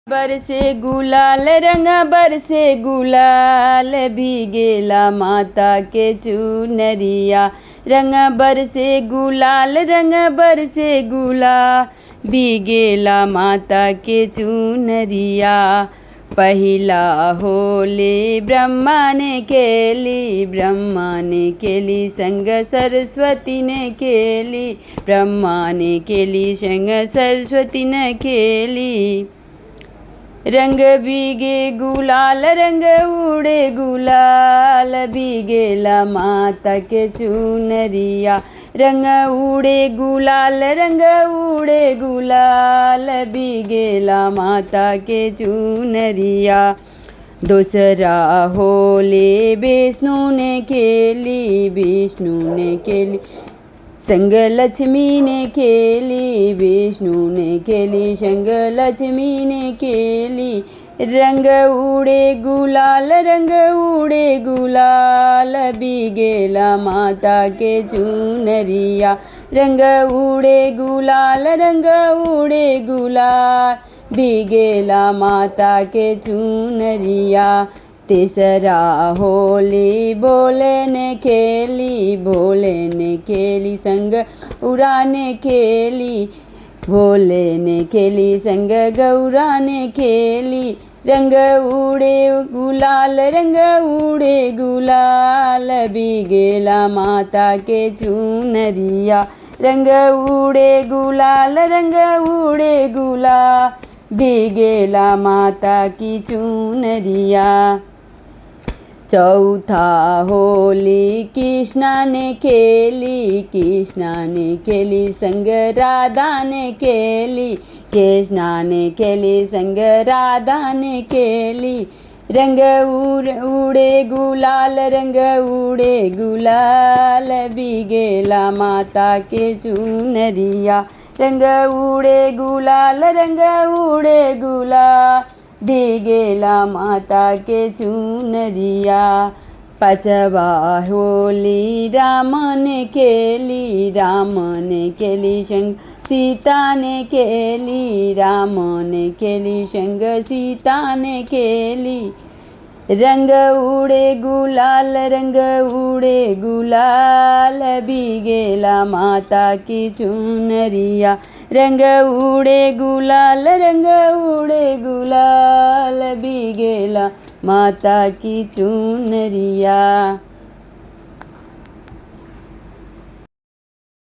बरसे गुलाल रंग बरसे गुलाल भीगेला माता के चुनरिया। रंग बरसे गुलाल रंग बरसे गुलाल भीगेला माता के चुनरिया। पहिला होली ब्रह्मा ने केली संग सरस्वती ने केली। ब्रह्मा ने केली संग सरस्वती ने केली। रंग भीगे गुलाल रंग उड़े गुलाल भीगेला माता के चुनरिया। रंग उड़े गुलाल रंग उड़े गुलाल भीगेला माता के चुनरिया। दूसरा होली विष्णु ने केली संग लक्ष्मी ने केली। विष्णु ने केली संग लक्ष्मी ने केली। रंग उड़े गुलाल भीगेला माता के चुनरिया। रंग उड़े गुलाल भीगेला माता के चुनरिया। तीसरा होली भोले ने केली संग उरा ने केली। भोले ने केली संग गौरा ने केली। रंग उड़े गुलाल भीगेला माता के चुनरिया। रंग उड़े गुलाल भीगेला माता की चुनरिया। चौथा होली कृष्णा ने केली संग राधा ने केली। कृष्णा ने केली संग राधा ने केली। रंग उड़े गुलाल भीगेला माता के चुनरिया। रंग उड़े गुलाल भीगेला माता के चुनरिया। पांचवा होली राम ने केली संग सीता ने केली। राम ने केली संग सीता ने केली। रंग उड़े गुलाल भीगेला माता की चुनरिया। रंग उड़े गुलाल भीगेला माता की चुनरिया।